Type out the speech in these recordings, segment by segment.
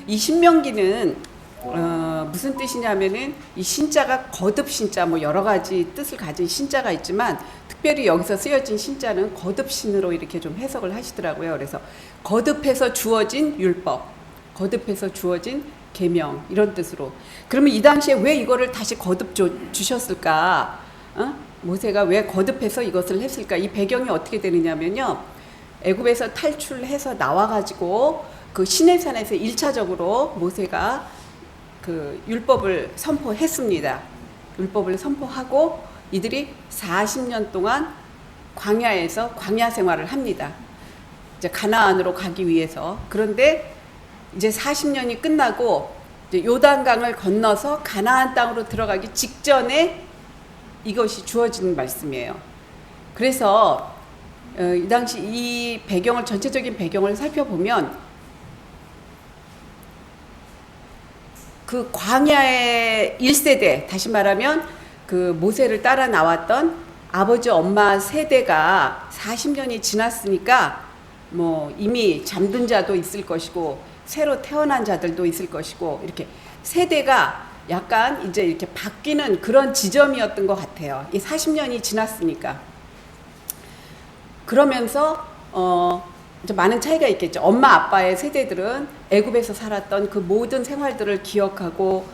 이 신명기는 무슨 뜻이냐면은 이 신자가 거듭 신자, 뭐 여러 가지 뜻을 가진 신자가 있지만 특별히 여기서 쓰여진 신자는 거듭 신으로 이렇게 좀 해석을 하시더라고요. 그래서 거듭해서 주어진 율법, 거듭해서 주어진 계명, 이런 뜻으로. 그러면 이 당시에 왜 이거를 다시 거듭 주셨을까? 모세가 왜 거듭해서 이것을 했을까? 이 배경이 어떻게 되느냐면요, 애굽에서 탈출해서 나와가지고 그 시내산에서 1차적으로 모세가 그 율법을 선포했습니다. 율법을 선포하고 이들이 40년 동안 광야에서 광야 생활을 합니다. 이제 가나안으로 가기 위해서. 그런데 이제 40년이 끝나고 이제 요단강을 건너서 가나안 땅으로 들어가기 직전에 이것이 주어지는 말씀이에요. 그래서 이 당시 이 배경을, 전체적인 배경을 살펴보면 그 광야의 1세대, 다시 말하면 그 모세를 따라 나왔던 아버지 엄마 세대가 40년이 지났으니까 뭐 이미 잠든 자도 있을 것이고 새로 태어난 자들도 있을 것이고, 이렇게 세대가 약간 이제 이렇게 바뀌는 그런 지점이었던 것 같아요. 이 40년이 지났으니까. 그러면서 이제 많은 차이가 있겠죠. 엄마 아빠의 세대들은 애굽에서 살았던 그 모든 생활들을 기억하고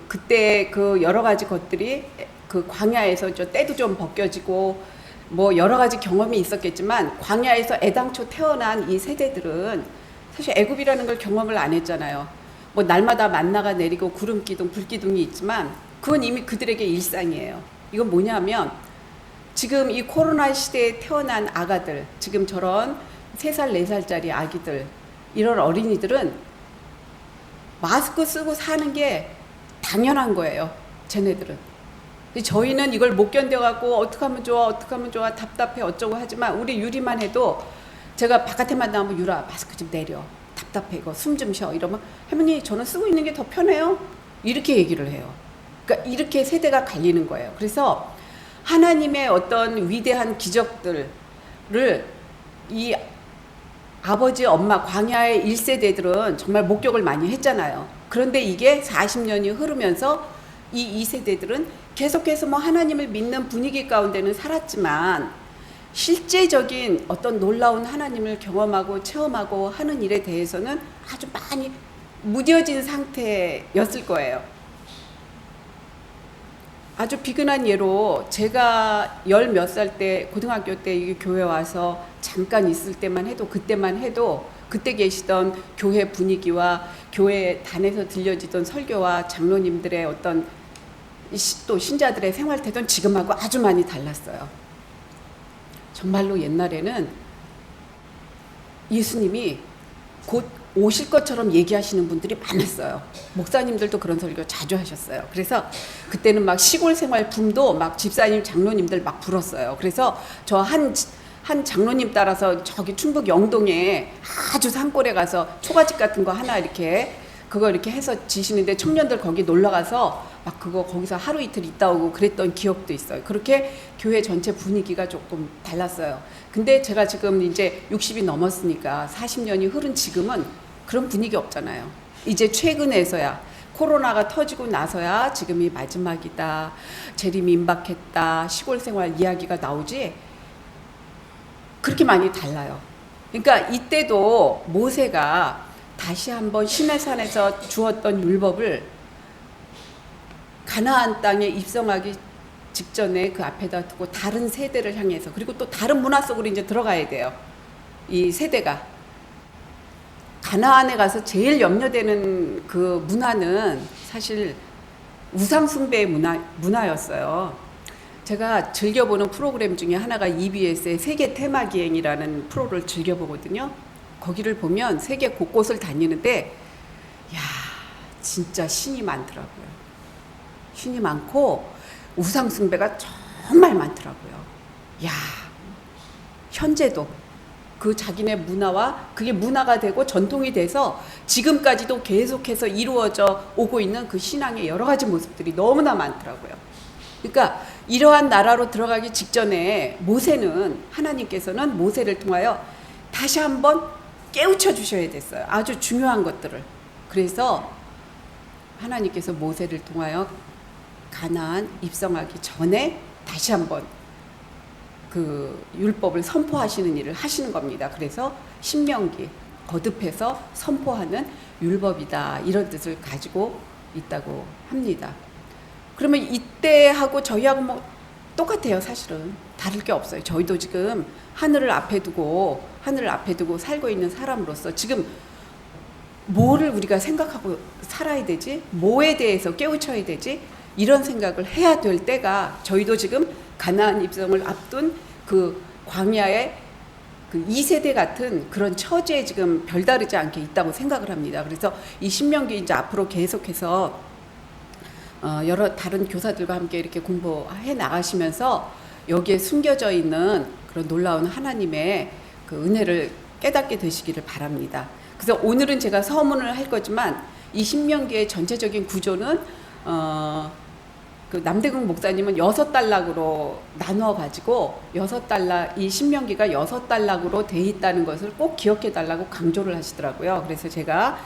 그때 그 여러 가지 것들이 그 광야에서 때도 좀 벗겨지고 뭐 여러 가지 경험이 있었겠지만, 광야에서 애당초 태어난 이 세대들은 사실 애굽이라는 걸 경험을 안 했잖아요. 뭐 날마다 만나가 내리고 구름 기둥, 불 기둥이 있지만 그건 이미 그들에게 일상이에요. 이건 뭐냐면 지금 이 코로나 시대에 태어난 아가들, 지금 저런 3살, 4살짜리 아기들, 이런 어린이들은 마스크 쓰고 사는 게 당연한 거예요. 쟤네들은. 저희는 이걸 못 견뎌갖고 어떻게 하면 좋아, 어떻게 하면 좋아, 답답해, 어쩌고 하지만 우리 유리만 해도 제가 바깥에만 나오면 유라 마스크 좀 내려, 답답해, 이거 숨 좀 쉬어, 이러면 할머니 저는 쓰고 있는 게 더 편해요, 이렇게 얘기를 해요. 그러니까 이렇게 세대가 갈리는 거예요. 그래서 하나님의 어떤 위대한 기적들을 이 아버지 엄마 광야의 1세대들은 정말 목격을 많이 했잖아요. 그런데 이게 40년이 흐르면서 이 2세대들은 계속해서 뭐 하나님을 믿는 분위기 가운데는 살았지만 실제적인 어떤 놀라운 하나님을 경험하고 체험하고 하는 일에 대해서는 아주 많이 무뎌진 상태였을 거예요. 아주 비근한 예로, 제가 10몇 살 때, 고등학교 때 이 교회 와서 잠깐 있을 때만 해도, 그때만 해도 그때 계시던 교회 분위기와 교회 단에서 들려지던 설교와 장로님들의 어떤 또 신자들의 생활 태도는 지금하고 아주 많이 달랐어요. 정말로 옛날에는 예수님이 곧 오실 것처럼 얘기하시는 분들이 많았어요. 목사님들도 그런 설교 자주 하셨어요. 그래서 그때는 막 시골 생활 붐도 막 집사님, 장로님들 막 불었어요. 그래서 저 한 장로님 따라서 저기 충북 영동에 아주 산골에 가서 초가집 같은 거 하나 이렇게 그거 이렇게 해서 지시는데 청년들 거기 놀러 가서 막 그거 거기서 하루 이틀 있다 오고 그랬던 기억도 있어요. 그렇게 교회 전체 분위기가 조금 달랐어요. 근데 제가 지금 이제 60이 넘었으니까 40년이 흐른 지금은 그런 분위기 없잖아요. 이제 최근에서야, 코로나가 터지고 나서야 지금이 마지막이다, 재림이 임박했다, 시골 생활 이야기가 나오지 그렇게 많이 달라요. 그러니까 이때도 모세가 다시 한번 시내산에서 주었던 율법을 가나안 땅에 입성하기 직전에 그 앞에다 두고 다른 세대를 향해서, 그리고 또 다른 문화 속으로 이제 들어가야 돼요. 이 세대가 가나안에 가서 제일 염려되는 그 문화는 사실 우상 숭배의 문화였어요. 제가 즐겨보는 프로그램 중에 하나가 EBS의 세계 테마기행이라는 프로를 즐겨보거든요. 거기를 보면 세계 곳곳을 다니는데 야, 진짜 신이 많더라고요. 신이 많고 우상 숭배가 정말 많더라고요. 야, 현재도 그 자기네 문화와 그게 문화가 되고 전통이 돼서 지금까지도 계속해서 이루어져 오고 있는 그 신앙의 여러 가지 모습들이 너무나 많더라고요. 그러니까 이러한 나라로 들어가기 직전에 하나님께서는 모세를 통하여 다시 한번 깨우쳐 주셔야 됐어요. 아주 중요한 것들을. 그래서 하나님께서 모세를 통하여 가나안 입성하기 전에 다시 한번 그 율법을 선포하시는 일을 하시는 겁니다. 그래서 신명기 거듭해서 선포하는 율법이다, 이런 뜻을 가지고 있다고 합니다. 그러면 이때하고 저희하고 뭐 똑같아요. 사실은 다를 게 없어요. 저희도 지금 하늘을 앞에 두고 살고 있는 사람으로서 지금 뭐를 우리가 생각하고 살아야 되지? 뭐에 대해서 깨우쳐야 되지? 이런 생각을 해야 될 때가, 저희도 지금 가나안 입성을 앞둔 그 광야의 그 2세대 같은 그런 처지에 지금 별다르지 않게 있다고 생각을 합니다. 그래서 이 신명기 이제 앞으로 계속해서 여러 다른 교사들과 함께 이렇게 공부해 나가시면서 여기에 숨겨져 있는 그런 놀라운 하나님의 그 은혜를 깨닫게 되시기를 바랍니다. 그래서 오늘은 제가 서문을 할 거지만 이 신명기의 전체적인 구조는 그 남대국 목사님은 6단락으로 나누어 가지고 이 신명기가 6단락으로 돼 있다는 것을 꼭 기억해 달라고 강조를 하시더라고요. 그래서 제가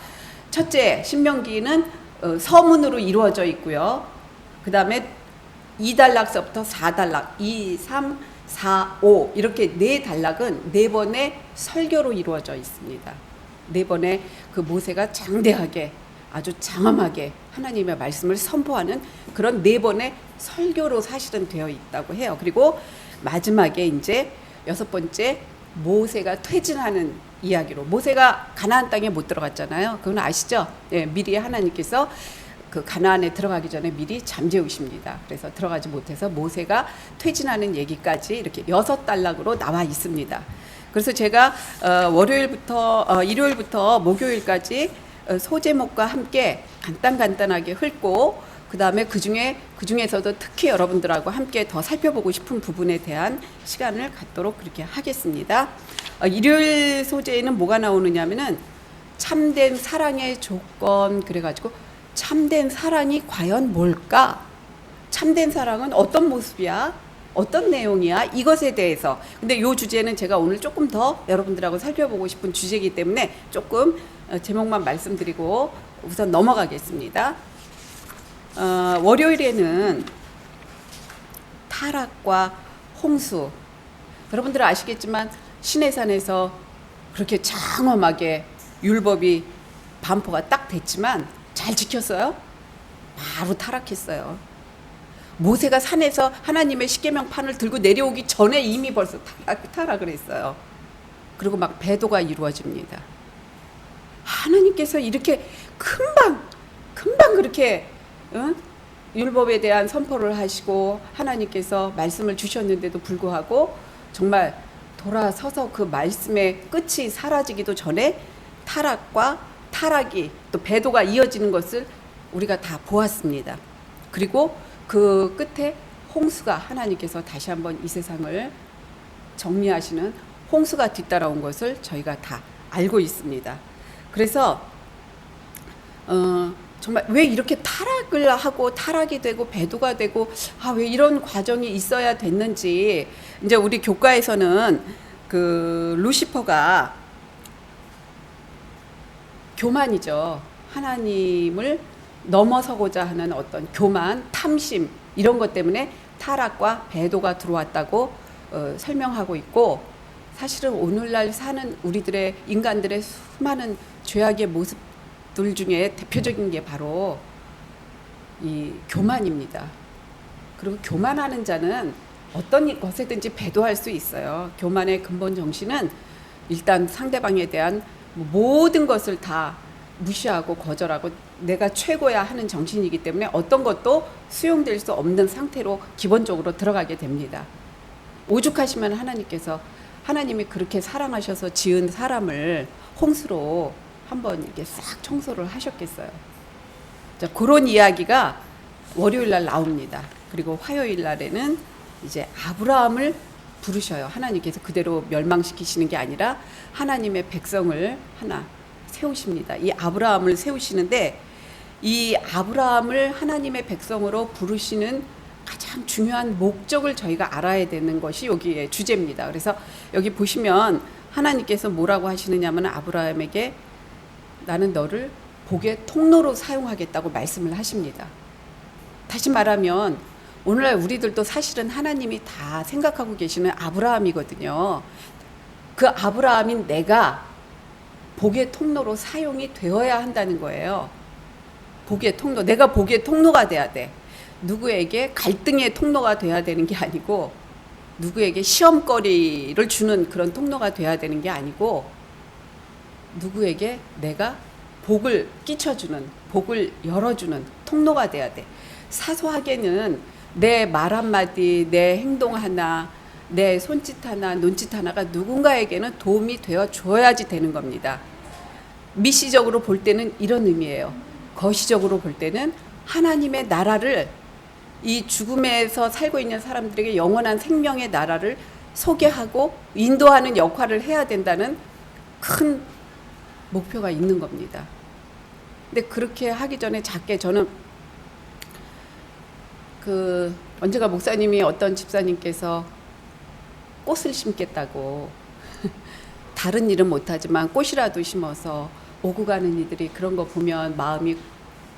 첫째, 신명기는 서문으로 이루어져 있고요. 그 다음에 2단락서부터 4단락, 2, 3, 4, 5 이렇게 4단락은 4번의 설교로 이루어져 있습니다. 4번의 그 모세가 장대하게, 아주 장엄하게 하나님의 말씀을 선포하는 그런 4번의 설교로 사실은 되어 있다고 해요. 그리고 마지막에 이제 6번째, 모세가 퇴진하는 이야기로, 모세가 가나안 땅에 못 들어갔잖아요. 그건 아시죠? 네, 미리 하나님께서 그 가나안에 들어가기 전에 미리 잠재우십니다. 그래서 들어가지 못해서 모세가 퇴진하는 얘기까지 이렇게 6단락으로 나와 있습니다. 그래서 제가 일요일부터 목요일까지 소제목과 함께 간단하게 훑고, 그 다음에 그중에서도 특히 여러분들하고 함께 더 살펴보고 싶은 부분에 대한 시간을 갖도록 그렇게 하겠습니다. 일요일 소재에는 뭐가 나오느냐면은 참된 사랑의 조건, 그래가지고 참된 사랑이 과연 뭘까? 참된 사랑은 어떤 모습이야? 어떤 내용이야? 이것에 대해서. 근데 이 주제는 제가 오늘 조금 더 여러분들하고 살펴보고 싶은 주제이기 때문에 조금 제목만 말씀드리고 우선 넘어가겠습니다. 월요일에는 타락과 홍수. 여러분들 아시겠지만 시내산에서 그렇게 장엄하게 율법이 반포가 딱 됐지만 잘 지켰어요? 바로 타락했어요. 모세가 산에서 하나님의 십계명판을 들고 내려오기 전에 이미 벌써 타락을 했어요. 그리고 막 배도가 이루어집니다. 하나님께서 이렇게 금방 그렇게 율법에 대한 선포를 하시고 하나님께서 말씀을 주셨는데도 불구하고 정말 돌아서서 그 말씀의 끝이 사라지기도 전에 타락이 또 배도가 이어지는 것을 우리가 다 보았습니다. 그리고 그 끝에 홍수가, 하나님께서 다시 한번 이 세상을 정리하시는 홍수가 뒤따라온 것을 저희가 다 알고 있습니다. 그래서 정말 왜 이렇게 타락을 하고 타락이 되고 배도가 되고 왜 이런 과정이 있어야 됐는지, 이제 우리 교과에서는 그 루시퍼가 교만이죠. 하나님을 넘어서고자 하는 어떤 교만, 탐심 이런 것 때문에 타락과 배도가 들어왔다고 설명하고 있고, 사실은 오늘날 사는 우리들의 인간들의 수많은 죄악의 모습들 중에 대표적인 게 바로 이 교만입니다. 그리고 교만하는 자는 어떤 것에든지 배도할 수 있어요. 교만의 근본 정신은 일단 상대방에 대한 모든 것을 다 무시하고 거절하고 내가 최고야 하는 정신이기 때문에 어떤 것도 수용될 수 없는 상태로 기본적으로 들어가게 됩니다. 오죽하시면 하나님이 그렇게 사랑하셔서 지은 사람을 홍수로 한번 이렇게 싹 청소를 하셨겠어요. 자, 그런 이야기가 월요일 날 나옵니다. 그리고 화요일 날에는 이제 아브라함을 부르셔요. 하나님께서 그대로 멸망시키시는 게 아니라 하나님의 백성을 하나 세우십니다. 이 아브라함을 세우시는데, 이 아브라함을 하나님의 백성으로 부르시는 가장 중요한 목적을 저희가 알아야 되는 것이 여기의 주제입니다. 그래서 여기 보시면 하나님께서 뭐라고 하시느냐면 아브라함에게 나는 너를 복의 통로로 사용하겠다고 말씀을 하십니다. 다시 말하면 오늘날 우리들도 사실은 하나님이 다 생각하고 계시는 아브라함이거든요. 그 아브라함인 내가 복의 통로로 사용이 되어야 한다는 거예요. 복의 통로, 내가 복의 통로가 돼야 돼. 누구에게 갈등의 통로가 돼야 되는 게 아니고, 누구에게 시험거리를 주는 그런 통로가 돼야 되는 게 아니고, 누구에게 내가 복을 끼쳐주는, 복을 열어주는 통로가 돼야 돼. 사소하게는 내 말 한마디, 내 행동 하나, 내 손짓 하나, 눈짓 하나가 누군가에게는 도움이 되어 줘야지 되는 겁니다. 미시적으로 볼 때는 이런 의미예요. 거시적으로 볼 때는 하나님의 나라를, 이 죽음에서 살고 있는 사람들에게 영원한 생명의 나라를 소개하고 인도하는 역할을 해야 된다는 큰 목표가 있는 겁니다. 근데 그렇게 하기 전에 작게 저는 언제가 목사님이 어떤 집사님께서 꽃을 심겠다고 다른 일은 못하지만 꽃이라도 심어서 오고 가는 이들이 그런 거 보면 마음이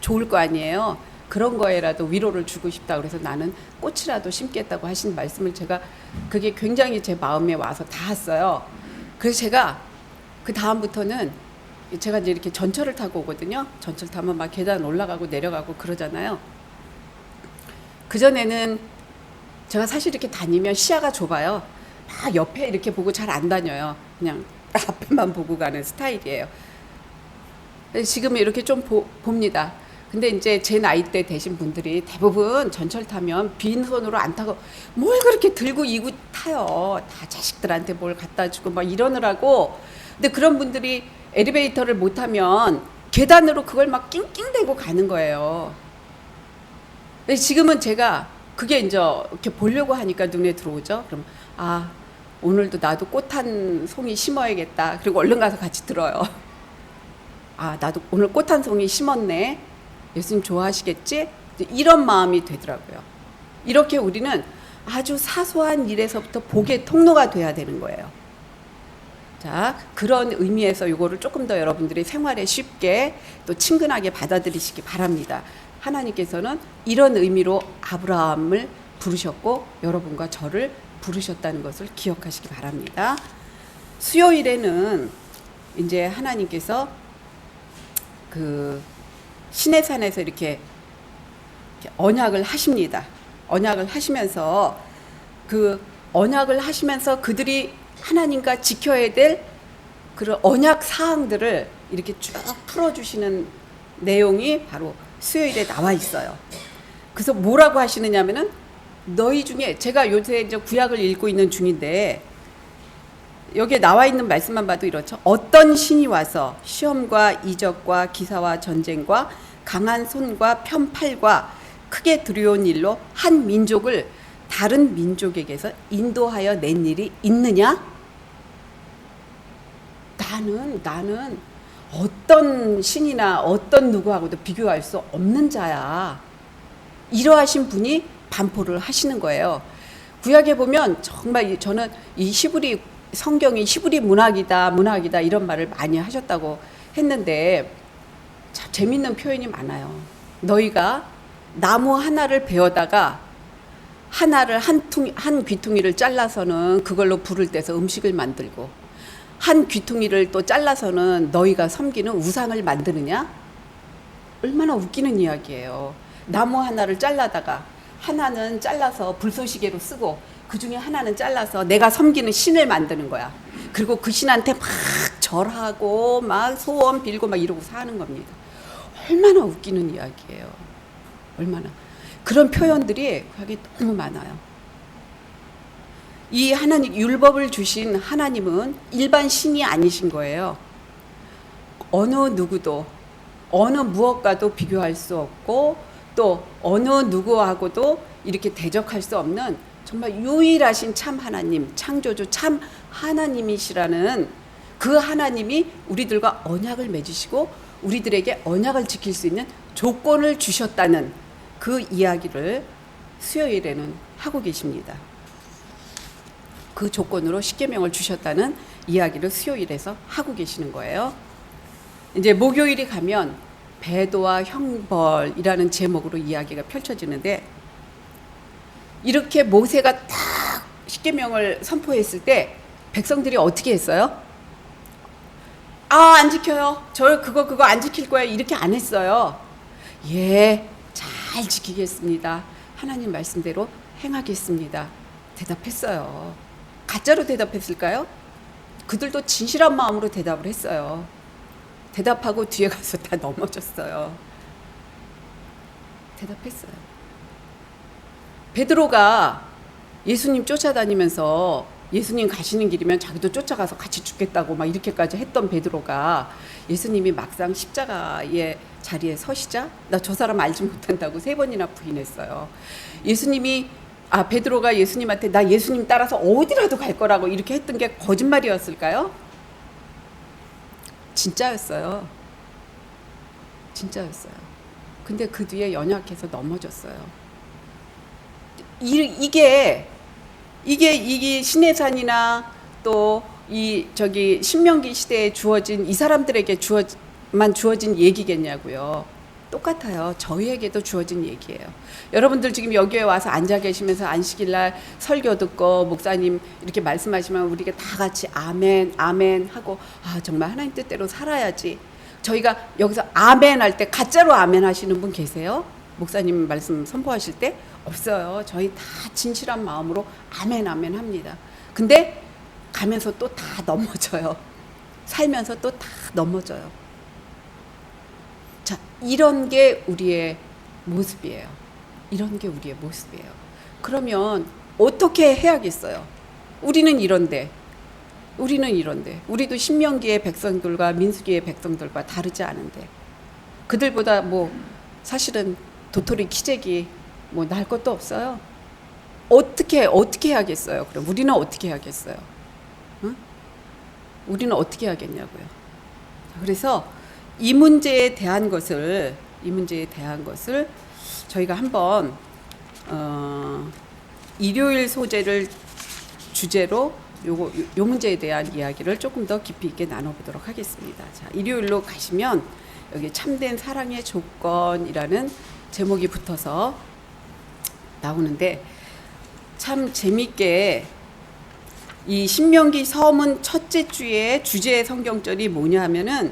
좋을 거 아니에요. 그런 거에라도 위로를 주고 싶다. 그래서 나는 꽃이라도 심겠다고 하신 말씀을 제가 그게 굉장히 제 마음에 와서 닿았어요. 그래서 제가 그 다음부터는 제가 이제 이렇게 전철을 타고 오거든요. 전철 타면 막 계단 올라가고 내려가고 그러잖아요. 그전에는 제가 사실 이렇게 다니면 시야가 좁아요. 막 옆에 이렇게 보고 잘 안 다녀요. 그냥 앞에만 보고 가는 스타일이에요. 지금은 이렇게 좀 봅니다. 근데 이제 제 나이대 되신 분들이 대부분 전철 타면 빈손으로 안 타고 뭘 그렇게 들고 이고 타요. 다 자식들한테 뭘 갖다 주고 막 이러느라고. 근데 그런 분들이 엘리베이터를 못 타면 계단으로 그걸 막 낑낑대고 가는 거예요. 근데 지금은 제가 그게 이제 이렇게 보려고 하니까 눈에 들어오죠. 그럼 오늘도 나도 꽃 한 송이 심어야겠다. 그리고 얼른 가서 같이 들어요. 나도 오늘 꽃 한 송이 심었네. 예수님 좋아하시겠지? 이런 마음이 되더라고요. 이렇게 우리는 아주 사소한 일에서부터 복의 통로가 돼야 되는 거예요. 자, 그런 의미에서 이거를 조금 더 여러분들이 생활에 쉽게 또 친근하게 받아들이시기 바랍니다. 하나님께서는 이런 의미로 아브라함을 부르셨고 여러분과 저를 부르셨다는 것을 기억하시기 바랍니다. 수요일에는 이제 하나님께서 그 시내산에서 이렇게 언약을 하십니다. 언약을 하시면서 그들이 하나님과 지켜야 될 그런 언약 사항들을 이렇게 쭉 풀어주시는 내용이 바로 수요일에 나와 있어요. 그래서 뭐라고 하시느냐면은 너희 중에, 제가 요새 이제 구약을 읽고 있는 중인데 여기에 나와 있는 말씀만 봐도 이렇죠. 어떤 신이 와서 시험과 이적과 기사와 전쟁과 강한 손과 편팔과 크게 두려운 일로 한 민족을 다른 민족에게서 인도하여 낸 일이 있느냐? 나는 어떤 신이나 어떤 누구하고도 비교할 수 없는 자야. 이러하신 분이 반포를 하시는 거예요. 구약에 보면 정말 저는 이 히브리 성경이 히브리 문학이다 이런 말을 많이 하셨다고 했는데 참 재밌는 표현이 많아요. 너희가 나무 하나를 베어다가 한 귀퉁이를 잘라서는 그걸로 불을 떼서 음식을 만들고 한 귀퉁이를 또 잘라서는 너희가 섬기는 우상을 만드느냐? 얼마나 웃기는 이야기예요. 나무 하나를 잘라다가 하나는 잘라서 불쏘시개로 쓰고 그 중에 하나는 잘라서 내가 섬기는 신을 만드는 거야. 그리고 그 신한테 막 절하고 막 소원 빌고 막 이러고 사는 겁니다. 얼마나 웃기는 이야기예요. 얼마나. 그런 표현들이 거기 너무 많아요. 이 하나님, 율법을 주신 하나님은 일반 신이 아니신 거예요. 어느 누구도, 어느 무엇과도 비교할 수 없고 또 어느 누구하고도 이렇게 대적할 수 없는 정말 유일하신 참 하나님, 창조주 참 하나님이시라는 그 하나님이 우리들과 언약을 맺으시고 우리들에게 언약을 지킬 수 있는 조건을 주셨다는 그 이야기를 수요일에는 하고 계십니다. 그 조건으로 십계명을 주셨다는 이야기를 수요일에서 하고 계시는 거예요. 이제 목요일이 가면 배도와 형벌이라는 제목으로 이야기가 펼쳐지는데, 이렇게 모세가 딱 십계명을 선포했을 때 백성들이 어떻게 했어요? 안 지켜요. 저 그거 안 지킬 거예요. 이렇게 안 했어요. 예, 잘 지키겠습니다. 하나님 말씀대로 행하겠습니다. 대답했어요. 가짜로 대답했을까요? 그들도 진실한 마음으로 대답을 했어요. 대답하고 뒤에 가서 다 넘어졌어요. 대답했어요. 베드로가 예수님 쫓아다니면서 예수님 가시는 길이면 자기도 쫓아가서 같이 죽겠다고 막 이렇게까지 했던 베드로가 예수님이 막상 십자가의 자리에 서시자 나 저 사람 알지 못한다고 3번이나 부인했어요. 베드로가 예수님한테 나 예수님 따라서 어디라도 갈 거라고 이렇게 했던 게 거짓말이었을까요? 진짜였어요. 진짜였어요. 근데 그 뒤에 연약해서 넘어졌어요. 이게 시내산이나 또 신명기 시대에 주어진 이 사람들에게 주어진 얘기겠냐고요. 똑같아요. 저희에게도 주어진 얘기예요. 여러분들 지금 여기에 와서 앉아 계시면서 안식일날 설교 듣고 목사님 이렇게 말씀하시면 우리가 다 같이 아멘 아멘 하고 정말 하나님 뜻대로 살아야지. 저희가 여기서 아멘 할 때 가짜로 아멘 하시는 분 계세요? 목사님 말씀 선포하실 때? 없어요. 저희 다 진실한 마음으로 아멘 아멘 합니다. 근데 가면서 또 다 넘어져요. 살면서 또 다 넘어져요. 자, 이런 게 우리의 모습이에요. 이런 게 우리의 모습이에요. 그러면 어떻게 해야겠어요? 우리는 이런데 우리도 신명기의 백성들과 민수기의 백성들과 다르지 않은데 그들보다 사실은 도토리 키재기 날 것도 없어요. 어떻게 해야겠어요? 그럼 우리는 어떻게 해야겠어요? 응? 우리는 어떻게 하겠냐고요. 그래서 이 문제에 대한 것을 저희가 한번 일요일 소재를 주제로 요 문제에 대한 이야기를 조금 더 깊이 있게 나눠보도록 하겠습니다. 자, 일요일로 가시면 여기 참된 사랑의 조건이라는 제목이 붙어서 나오는데 참 재밌게 이 신명기 서문 첫째 주의 주제 성경절이 뭐냐 하면은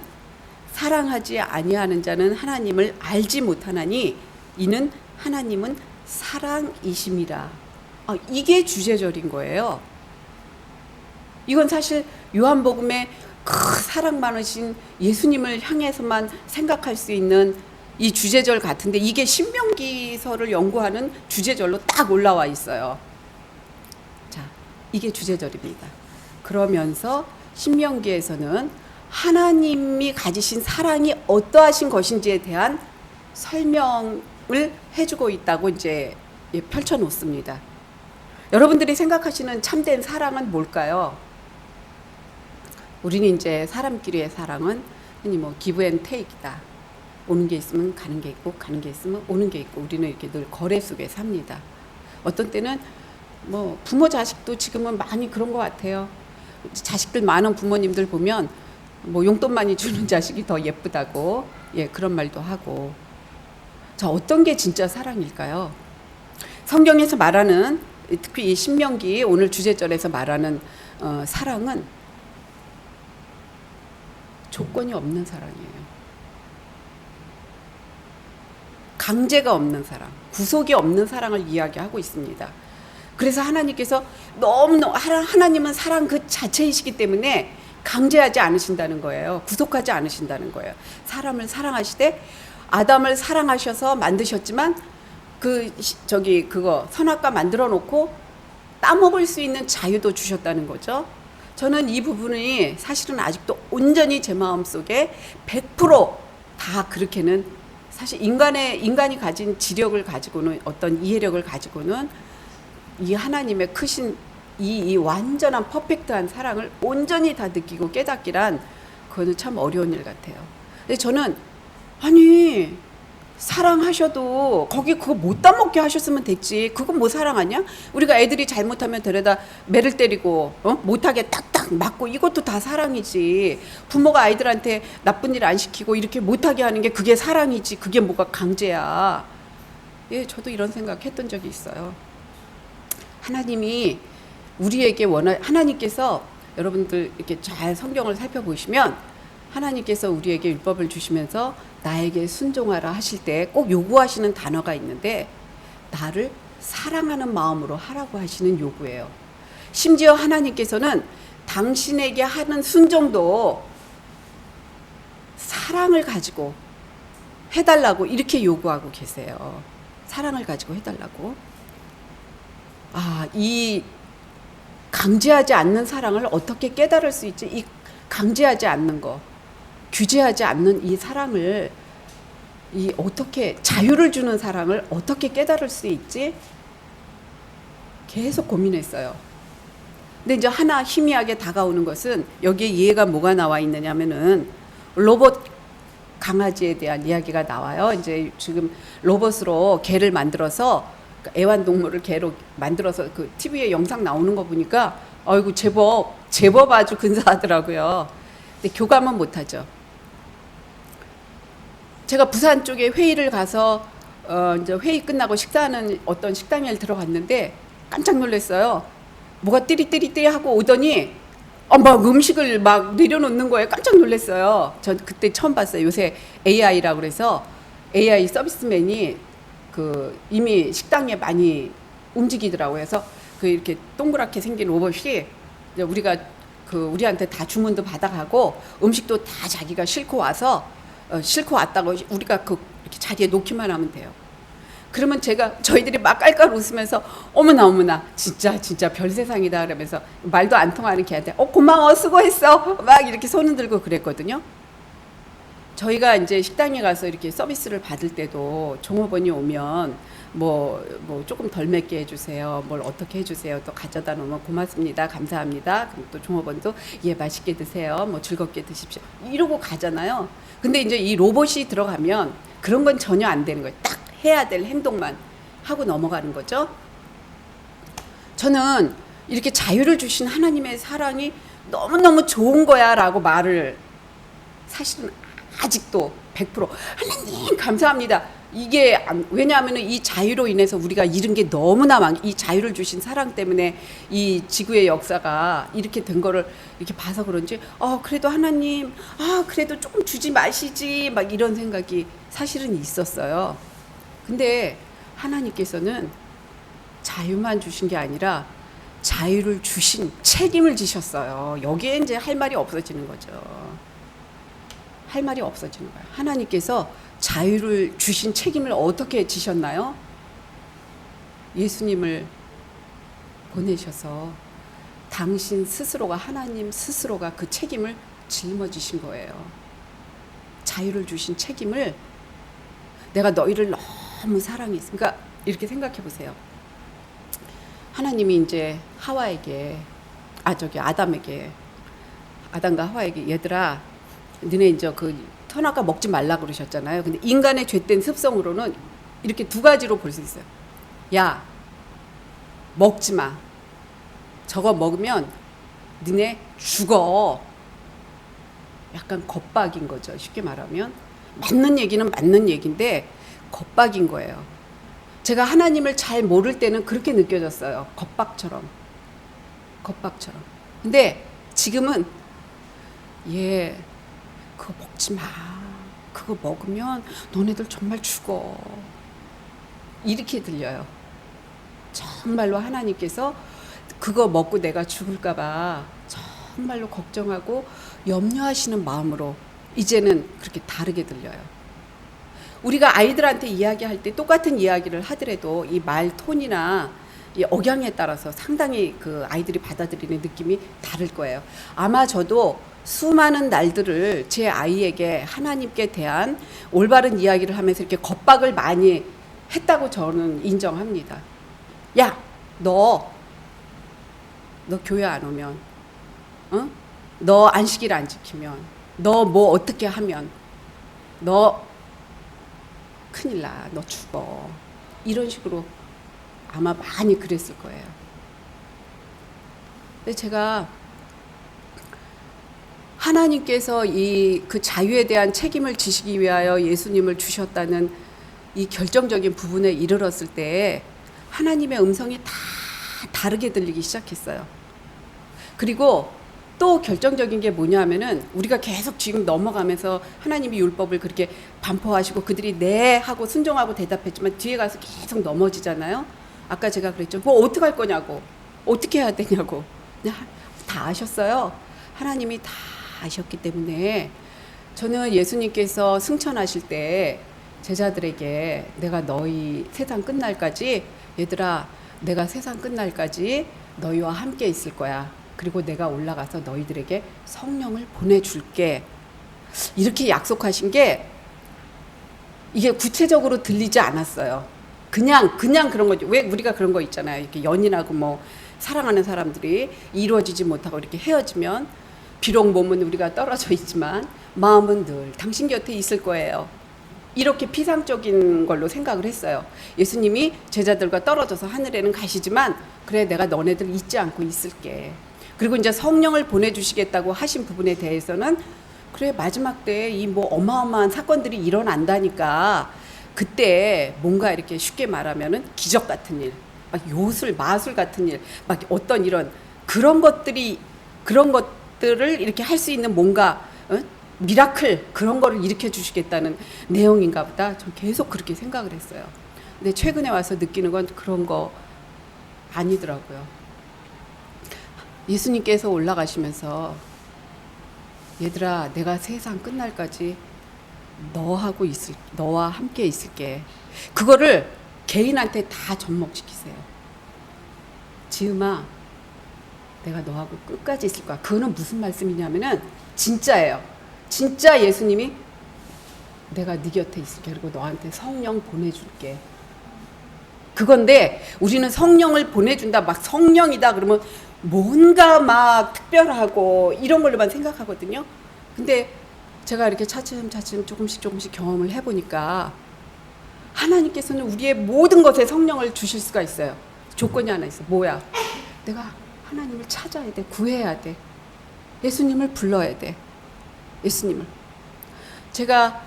사랑하지 아니하는 자는 하나님을 알지 못하나니 이는 하나님은 사랑이심이라. 이게 주제절인 거예요. 이건 사실 요한복음에 사랑 많으신 예수님을 향해서만 생각할 수 있는 이 주제절 같은데 이게 신명기서를 연구하는 주제절로 딱 올라와 있어요. 자, 이게 주제절입니다. 그러면서 신명기에서는 하나님이 가지신 사랑이 어떠하신 것인지에 대한 설명을 해주고 있다고 이제 펼쳐 놓습니다. 여러분들이 생각하시는 참된 사랑은 뭘까요? 우리는 이제 사람끼리의 사랑은 흔히 기브 앤 테이크다. 오는 게 있으면 가는 게 있고 가는 게 있으면 오는 게 있고 우리는 이렇게 늘 거래 속에 삽니다. 어떤 때는 부모 자식도 지금은 많이 그런 것 같아요. 자식들 많은 부모님들 보면 용돈 많이 주는 자식이 더 예쁘다고 그런 말도 하고. 자, 어떤 게 진짜 사랑일까요? 성경에서 말하는 특히 이 신명기 오늘 주제절에서 말하는 사랑은 조건이 없는 사랑이에요. 강제가 없는 사랑, 구속이 없는 사랑을 이야기하고 있습니다. 그래서 하나님께서 하나님은 사랑 그 자체이시기 때문에 강제하지 않으신다는 거예요. 구속하지 않으신다는 거예요. 사람을 사랑하시되 아담을 사랑하셔서 만드셨지만 그거 선악과 만들어 놓고 따먹을 수 있는 자유도 주셨다는 거죠. 저는 이 부분이 사실은 아직도 온전히 제 마음속에 100%다 그렇게는 사실 인간이 가진 지력을 가지고는 어떤 이해력을 가지고는 이 하나님의 크신 이 완전한 퍼펙트한 사랑을 온전히 다 느끼고 깨닫기란 그거는 참 어려운 일 같아요. 근데 저는 사랑하셔도 거기 그거 못 따먹게 하셨으면 됐지. 그건 뭐 사랑 아니야? 우리가 애들이 잘못하면 데려다 매를 때리고 못하게 딱딱 맞고 이것도 다 사랑이지. 부모가 아이들한테 나쁜 일 안 시키고 이렇게 못하게 하는 게 그게 사랑이지. 그게 뭐가 강제야. 예, 저도 이런 생각했던 적이 있어요. 하나님이 우리에게 하나님께서 여러분들 이렇게 잘 성경을 살펴보시면 하나님께서 우리에게 율법을 주시면서 나에게 순종하라 하실 때 꼭 요구하시는 단어가 있는데 나를 사랑하는 마음으로 하라고 하시는 요구예요. 심지어 하나님께서는 당신에게 하는 순종도 사랑을 가지고 해달라고 이렇게 요구하고 계세요. 사랑을 가지고 해달라고. 이 강제하지 않는 사랑을 어떻게 깨달을 수 있지? 이 강제하지 않는 거, 규제하지 않는 이 사랑을, 이 어떻게 자유를 주는 사랑을 어떻게 깨달을 수 있지? 계속 고민했어요. 근데 이제 하나 희미하게 다가오는 것은 여기에 이해가 뭐가 나와 있느냐면은 로봇 강아지에 대한 이야기가 나와요. 이제 지금 로봇으로 개를 만들어서 애완동물을 개로 만들어서 그 TV에 영상 나오는 거 보니까 아이고 제법 아주 근사하더라고요. 근데 교감은 못하죠. 제가 부산 쪽에 회의를 가서 이제 회의 끝나고 식사하는 어떤 식당에 들어갔는데 깜짝 놀랐어요. 뭐가 띠리띠리띠리 하고 오더니 막 음식을 막 내려놓는 거예요. 깜짝 놀랐어요. 전 그때 처음 봤어요. 요새 AI라고 그래서 AI 서비스맨이 그 이미 식당에 많이 움직이더라고요. 그래서 그 이렇게 동그랗게 생긴 로봇이 우리가 그 우리한테 다 주문도 받아가고 음식도 다 자기가 싣고 와서 싣고 왔다고 우리가 그 이렇게 자리에 놓기만 하면 돼요. 그러면 저희들이 막 깔깔 웃으면서 어머나 진짜 별 세상이다 그러면서 말도 안 통하는 걔한테 고마워 수고했어 막 이렇게 손 흔들고 그랬거든요. 저희가 이제 식당에 가서 이렇게 서비스를 받을 때도 종업원이 오면 뭐 조금 덜 맵게 해주세요. 뭘 어떻게 해주세요. 또 가져다 놓으면 고맙습니다. 감사합니다. 그럼 또 종업원도 예 맛있게 드세요. 뭐 즐겁게 드십시오. 이러고 가잖아요. 근데 이제 이 로봇이 들어가면 그런 건 전혀 안 되는 거예요. 딱 해야 될 행동만 하고 넘어가는 거죠. 저는 이렇게 자유를 주신 하나님의 사랑이 너무너무 좋은 거야 라고 말을 사실은 아직도 100% 하나님 감사합니다. 이게 왜냐하면 이 자유로 인해서 우리가 잃은 게 너무나 이 자유를 주신 사랑 때문에 이 지구의 역사가 이렇게 된 거를 이렇게 봐서 그런지 그래도 하나님 그래도 조금 주지 마시지 막 이런 생각이 사실은 있었어요. 근데 하나님께서는 자유만 주신 게 아니라 자유를 주신 책임을 지셨어요. 여기에 이제 할 말이 없어지는 거죠. 할 말이 없어지는 거예요. 하나님께서 자유를 주신 책임을 어떻게 지셨나요? 예수님을 보내셔서 당신 스스로가 하나님 스스로가 그 책임을 짊어지신 거예요. 자유를 주신 책임을 내가 너희를 너무 사랑했어. 그러니까 이렇게 생각해 보세요. 하나님이 이제 아담과 하와에게 얘들아 너네 이제 그 선악과 먹지 말라 그러셨잖아요. 근데 인간의 죄된 습성으로는 이렇게 두 가지로 볼 수 있어요. 야, 먹지 마. 저거 먹으면 너네 죽어. 약간 겁박인 거죠. 쉽게 말하면. 맞는 얘기는 맞는 얘기인데 겁박인 거예요. 제가 하나님을 잘 모를 때는 그렇게 느껴졌어요. 겁박처럼. 근데 지금은 그거 먹지 마. 그거 먹으면 너네들 정말 죽어. 이렇게 들려요. 정말로 하나님께서 그거 먹고 내가 죽을까 봐 정말로 걱정하고 염려하시는 마음으로 이제는 그렇게 다르게 들려요. 우리가 아이들한테 이야기할 때 똑같은 이야기를 하더라도 이 말 톤이나 이 억양에 따라서 상당히 그 아이들이 받아들이는 느낌이 다를 거예요. 아마 저도 수많은 날들을 제 아이에게 하나님께 대한 올바른 이야기를 하면서 이렇게 겁박을 많이 했다고 저는 인정합니다. 야, 너 교회 안 오면, 너 안식일 안 지키면, 너 뭐 어떻게 하면, 너 큰일 나, 너 죽어. 이런 식으로 아마 많이 그랬을 거예요. 근데 제가 하나님께서 이 그 자유에 대한 책임을 지시기 위하여 예수님을 주셨다는 이 결정적인 부분에 이르렀을 때 하나님의 음성이 다 다르게 들리기 시작했어요. 그리고 또 결정적인 게 뭐냐면은 우리가 계속 지금 넘어가면서 하나님이 율법을 그렇게 반포하시고 그들이 네 하고 순종하고 대답했지만 뒤에 가서 계속 넘어지잖아요. 아까 제가 그랬죠. 뭐 어떻게 할 거냐고, 어떻게 해야 되냐고. 그냥 다 아셨어요. 하나님이 다 아셨기 때문에 저는 예수님께서 승천하실 때 제자들에게 내가 너희 세상 끝날까지, 얘들아 내가 세상 끝날까지 너희와 함께 있을 거야. 그리고 내가 올라가서 너희들에게 성령을 보내줄게. 이렇게 약속하신 게 이게 구체적으로 들리지 않았어요. 그냥 그런 거죠. 왜 우리가 그런 거 있잖아요. 이렇게 연인하고 뭐 사랑하는 사람들이 이루어지지 못하고 이렇게 헤어지면 비록 몸은 우리가 떨어져 있지만 마음은 늘 당신 곁에 있을 거예요. 이렇게 피상적인 걸로 생각을 했어요. 예수님이 제자들과 떨어져서 하늘에는 가시지만 그래 내가 너네들 잊지 않고 있을게. 그리고 이제 성령을 보내주시겠다고 하신 부분에 대해서는 그래 마지막 때 이 뭐 어마어마한 사건들이 일어난다니까 그때 뭔가 이렇게 쉽게 말하면은 기적 같은 일, 막 요술 마술 같은 일, 막 어떤 이런 그런 것들을 이렇게 할 수 있는 뭔가 미라클 그런 거를 일으켜 주시겠다는 내용인가 보다. 전 계속 그렇게 생각을 했어요. 근데 최근에 와서 느끼는 건 그런 거 아니더라고요. 예수님께서 올라가시면서 얘들아 내가 세상 끝날까지 너와 함께 있을게. 그거를 개인한테 다 접목시키세요. 지음아 내가 너하고 끝까지 있을 거야. 그거는 무슨 말씀이냐면은 진짜예요. 진짜 예수님이 내가 네 곁에 있을게. 그리고 너한테 성령 보내줄게. 그건데 우리는 성령을 보내준다. 막 성령이다 그러면 뭔가 막 특별하고 이런 걸로만 생각하거든요. 근데 제가 이렇게 차츰차츰 조금씩 경험을 해보니까 하나님께서는 우리의 모든 것에 성령을 주실 수가 있어요. 조건이 하나 있어. 뭐야? 내가 하나님을 찾아야 돼. 구해야 돼. 예수님을 불러야 돼. 예수님을. 제가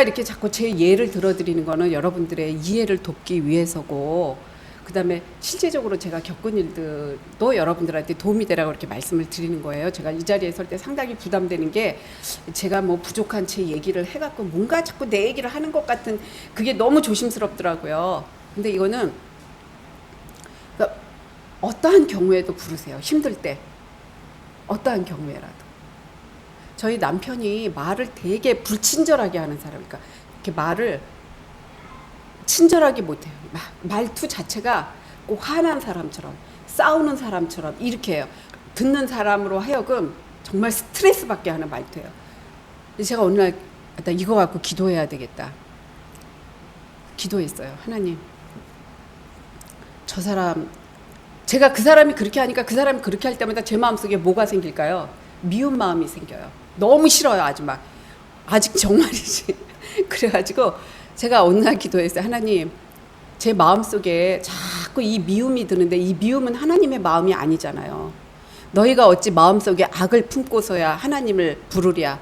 이렇게 자꾸 제 예를 들어드리는 거는 여러분들의 이해를 돕기 위해서고, 그 다음에 실제적으로 제가 겪은 일들도 여러분들한테 도움이 되라고 이렇게 말씀을 드리는 거예요. 제가 이 자리에 설 때 상당히 부담되는 게 제가 뭐 부족한 제 얘기를 해갖고 뭔가 자꾸 내 얘기를 하는 것 같은 그게 너무 조심스럽더라고요. 근데 이거는 그러니까 어떠한 경우에도 부르세요. 힘들 때. 어떠한 경우에라도. 저희 남편이 말을 되게 불친절하게 하는 사람이니까 이렇게 말을 친절하게 못해요. 말투 자체가 꼭 화난 사람처럼 싸우는 사람처럼 이렇게 해요. 듣는 사람으로 하여금 정말 스트레스 받게 하는 말투예요. 제가 어느 날 나 이거 갖고 기도해야 되겠다. 기도했어요. 하나님 저 사람 제가 그 사람이 그렇게 하니까 그 사람이 그렇게 할 때마다 제 마음속에 뭐가 생길까요? 미운 마음이 생겨요. 너무 싫어요. 아직 정말이지. 그래가지고 제가 어느 날 기도했어요. 하나님 제 마음속에 자꾸 이 미움이 드는데 이 미움은 하나님의 마음이 아니잖아요. 너희가 어찌 마음속에 악을 품고서야 하나님을 부르랴.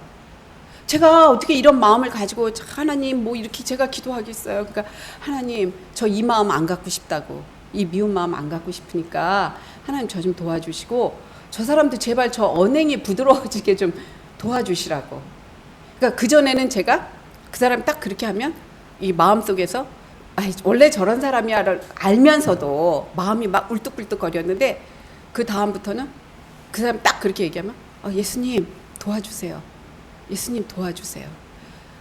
제가 어떻게 이런 마음을 가지고 하나님 뭐 이렇게 제가 기도하겠어요. 그러니까 하나님 저 이 마음 안 갖고 싶다고. 이 미운 마음 안 갖고 싶으니까 하나님 저 좀 도와주시고 저 사람도 제발 저 언행이 부드러워지게 좀 도와주시라고. 그러니까 그전에는 제가 그 사람이 딱 그렇게 하면 이 마음속에서 원래 저런 사람이야 알면서도 마음이 막 울뚝불뚝 거렸는데 그 다음부터는 그 사람이 딱 그렇게 얘기하면 예수님 도와주세요. 예수님 도와주세요.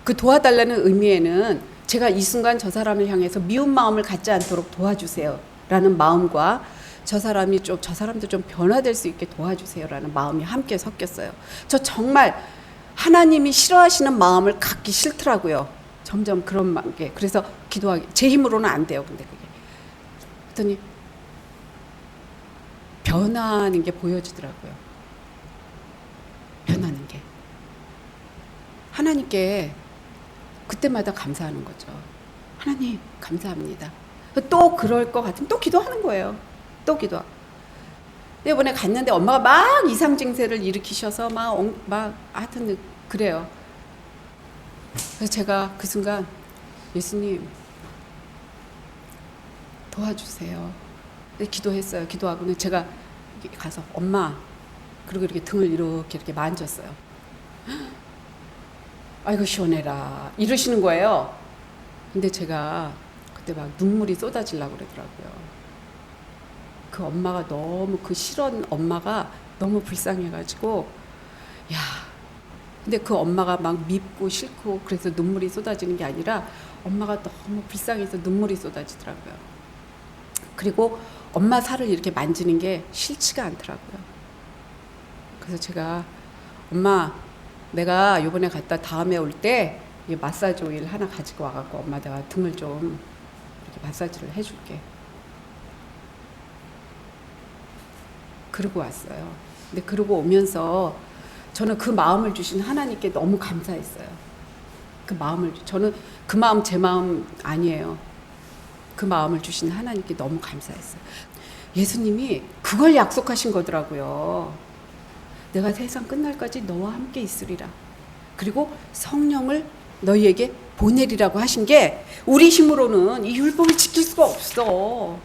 그 도와달라는 의미에는 제가 이 순간 저 사람을 향해서 미운 마음을 갖지 않도록 도와주세요 라는 마음과 저 사람도 좀 변화될 수 있게 도와주세요 라는 마음이 함께 섞였어요. 저 정말 하나님이 싫어하시는 마음을 갖기 싫더라고요. 점점 그런 게. 그래서 기도하기 제 힘으로는 안 돼요. 근데 그게 그랬더니 변하는 게 보여지더라고요. 변하는 게. 하나님께 그때마다 감사하는 거죠. 하나님 감사합니다. 또 그럴 것 같으면 또 기도하는 거예요. 또 기도. 이번에 갔는데 엄마가 막 이상 증세를 일으키셔서 막 하여튼 그래요. 그래서 제가 그 순간 예수님 도와주세요. 기도했어요. 기도하고는 제가 가서 엄마 그리고 이렇게 등을 이렇게 만졌어요. 아이고 시원해라 이러시는 거예요. 근데 제가 그때 막 눈물이 쏟아지려고 그러더라고요. 그 엄마가 너무 그 실언 엄마가 너무 불쌍해가지고 야 근데 그 엄마가 막 밉고 싫고 그래서 눈물이 쏟아지는 게 아니라 엄마가 너무 불쌍해서 눈물이 쏟아지더라고요. 그리고 엄마 살을 이렇게 만지는 게 싫지가 않더라고요. 그래서 제가 엄마 내가 이번에 갔다 다음에 올 때 마사지 오일 하나 가지고 와갖고 엄마 내가 등을 좀 이렇게 마사지를 해줄게. 그러고 왔어요. 근데 그러고 오면서 저는 그 마음을 주신 하나님께 너무 감사했어요. 그 마음을 저는 그 마음 제 마음 아니에요. 그 마음을 주신 하나님께 너무 감사했어요. 예수님이 그걸 약속하신 거더라고요. 내가 세상 끝날까지 너와 함께 있으리라. 그리고 성령을 너희에게 보내리라고 하신 게 우리 힘으로는 이 율법을 지킬 수가 없어.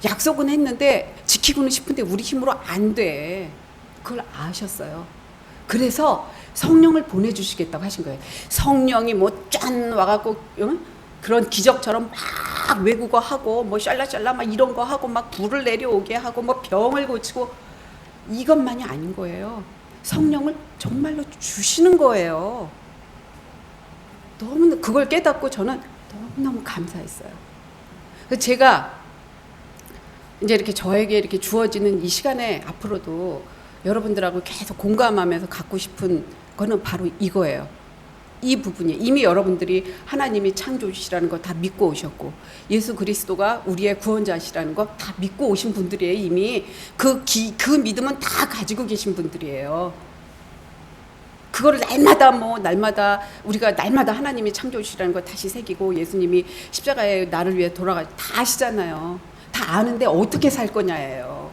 약속은 했는데 지키고는 싶은데 우리 힘으로 안 돼. 그걸 아셨어요. 그래서 성령을 보내주시겠다고 하신 거예요. 성령이 뭐 짠 와갖고 그런 기적처럼 막 외국어 하고 뭐 샬라샬라 막 이런 거 하고 막 불을 내려오게 하고 뭐 병을 고치고 이것만이 아닌 거예요. 성령을 정말로 주시는 거예요. 너무 그걸 깨닫고 저는 너무너무 감사했어요. 제가 이제 이렇게 저에게 이렇게 주어지는 이 시간에 앞으로도 여러분들하고 계속 공감하면서 갖고 싶은 거는 바로 이거예요. 이 부분이 이미 여러분들이 하나님이 창조주시라는 거 다 믿고 오셨고 예수 그리스도가 우리의 구원자시라는 거 다 믿고 오신 분들이에요. 이미 그 믿음은 다 가지고 계신 분들이에요. 그거를 날마다 우리가 날마다 하나님이 창조주시라는 거 다시 새기고 예수님이 십자가에 나를 위해 다 아시잖아요. 다 아는데 어떻게 살 거냐예요.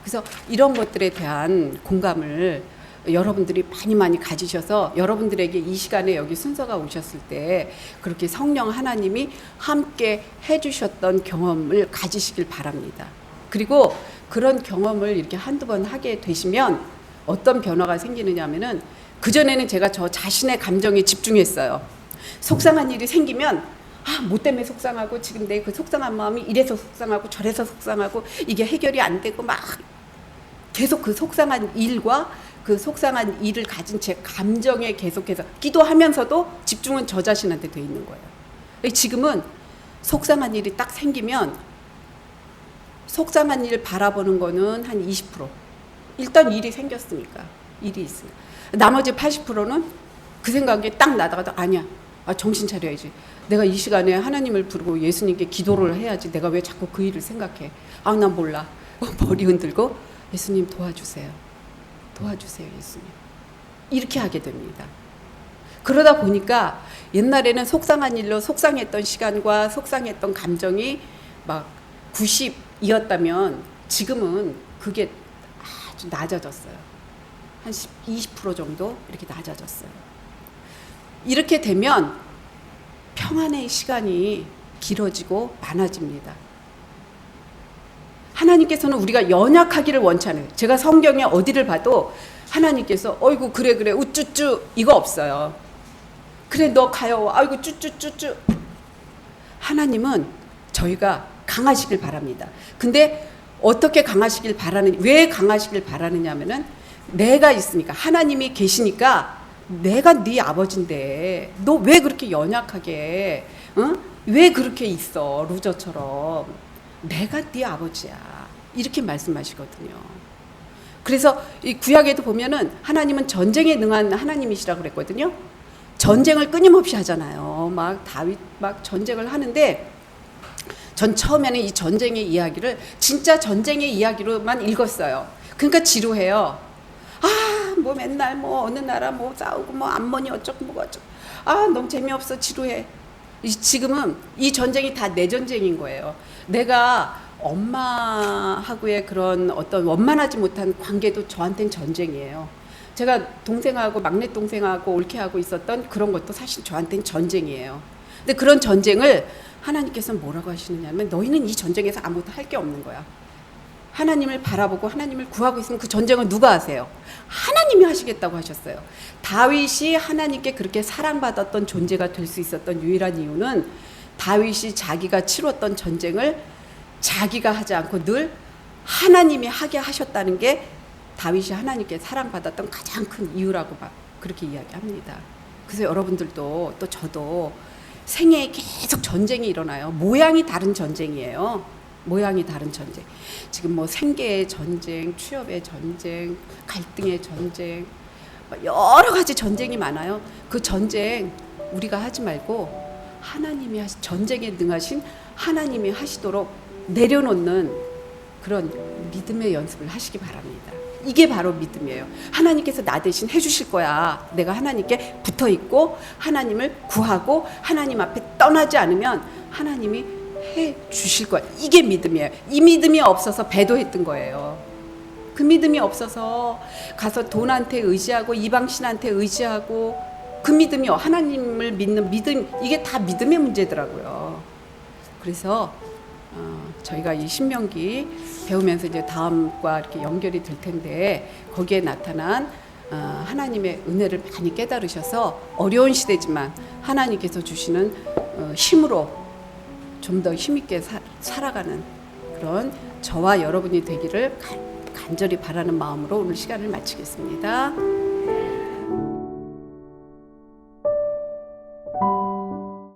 그래서 이런 것들에 대한 공감을 여러분들이 많이 가지셔서 여러분들에게 이 시간에 여기 순서가 오셨을 때 그렇게 성령 하나님이 함께 해주셨던 경험을 가지시길 바랍니다. 그리고 그런 경험을 이렇게 한두 번 하게 되시면 어떤 변화가 생기느냐 하면은 그전에는 제가 저 자신의 감정에 집중했어요. 속상한 일이 생기면 뭐 때문에 속상하고 지금 내 그 속상한 마음이 이래서 속상하고 저래서 속상하고 이게 해결이 안 되고 막 계속 그 속상한 일과 그 속상한 일을 가진 제 감정에 계속해서 기도하면서도 집중은 저 자신한테 돼 있는 거예요. 지금은 속상한 일이 딱 생기면 속상한 일 바라보는 거는 한 20%. 일단 일이 생겼으니까. 일이 있으니까. 나머지 80%는 그 생각이 딱 나다가도 아니야. 정신 차려야지. 내가 이 시간에 하나님을 부르고 예수님께 기도를 해야지. 내가 왜 자꾸 그 일을 생각해. 난 몰라. 머리 흔들고 예수님 도와주세요. 도와주세요 예수님. 이렇게 하게 됩니다. 그러다 보니까 옛날에는 속상한 일로 속상했던 시간과 속상했던 감정이 막 90이었다면 지금은 그게 아주 낮아졌어요. 한 20% 정도 이렇게 낮아졌어요. 이렇게 되면 평안의 시간이 길어지고 많아집니다. 하나님께서는 우리가 연약하기를 원치 않아요. 제가 성경에 어디를 봐도 하나님께서 어이구 그래 우쭈쭈 이거 없어요. 그래 너 가요. 아이고 쭈쭈쭈쭈. 하나님은 저희가 강하시길 바랍니다. 근데 어떻게 강하시길 왜 강하시길 바라느냐 하면은 내가 있으니까 하나님이 계시니까 내가 네 아버지인데 너 왜 그렇게 연약하게 왜 그렇게 있어 루저처럼 내가 네 아버지야 이렇게 말씀하시거든요. 그래서 이 구약에도 보면은 하나님은 전쟁에 능한 하나님이시라고 그랬거든요. 전쟁을 끊임없이 하잖아요. 막 다윗 막 전쟁을 하는데 전 처음에는 이 전쟁의 이야기를 진짜 전쟁의 이야기로만 읽었어요. 그러니까 지루해요. 뭐 맨날 뭐 어느 나라 뭐 싸우고 뭐 암모니 어쩌고 뭐가 어쩌고 아 너무 재미없어 지루해. 지금은 이 전쟁이 다 내 전쟁인 거예요. 내가 엄마하고의 그런 어떤 원만하지 못한 관계도 저한테는 전쟁이에요. 제가 동생하고 막내 동생하고 옳게하고 있었던 그런 것도 사실 저한테는 전쟁이에요. 근데 그런 전쟁을 하나님께서 뭐라고 하시느냐면 너희는 이 전쟁에서 아무것도 할 게 없는 거야. 하나님을 바라보고 하나님을 구하고 있으면 그 전쟁을 누가 하세요? 하나님이 하시겠다고 하셨어요. 다윗이 하나님께 그렇게 사랑받았던 존재가 될 수 있었던 유일한 이유는 다윗이 자기가 치렀던 전쟁을 자기가 하지 않고 늘 하나님이 하게 하셨다는 게 다윗이 하나님께 사랑받았던 가장 큰 이유라고 그렇게 이야기합니다. 그래서 여러분들도 또 저도 생애에 계속 전쟁이 일어나요. 모양이 다른 전쟁이에요. 모양이 다른 전쟁. 지금 뭐 생계의 전쟁, 취업의 전쟁, 갈등의 전쟁, 여러 가지 전쟁이 많아요. 그 전쟁 우리가 하지 말고 하나님이 전쟁에 능하신 하나님이 하시도록 내려놓는 그런 믿음의 연습을 하시기 바랍니다. 이게 바로 믿음이에요. 하나님께서 나 대신 해주실 거야. 내가 하나님께 붙어있고 하나님을 구하고 하나님 앞에 떠나지 않으면 하나님이 해 주실 거야. 이게 믿음이에요. 이 믿음이 없어서 배도했던 거예요. 그 믿음이 없어서 가서 돈한테 의지하고 이방신한테 의지하고 그 믿음이요. 하나님을 믿는 믿음, 이게 다 믿음의 문제더라고요. 그래서 저희가 이 신명기 배우면서 이제 다음과 이렇게 연결이 될 텐데 거기에 나타난 하나님의 은혜를 많이 깨달으셔서 어려운 시대지만 하나님께서 주시는 힘으로 좀 더 힘있게 살아가는 그런 저와 여러분이 되기를 간절히 바라는 마음으로 오늘 시간을 마치겠습니다.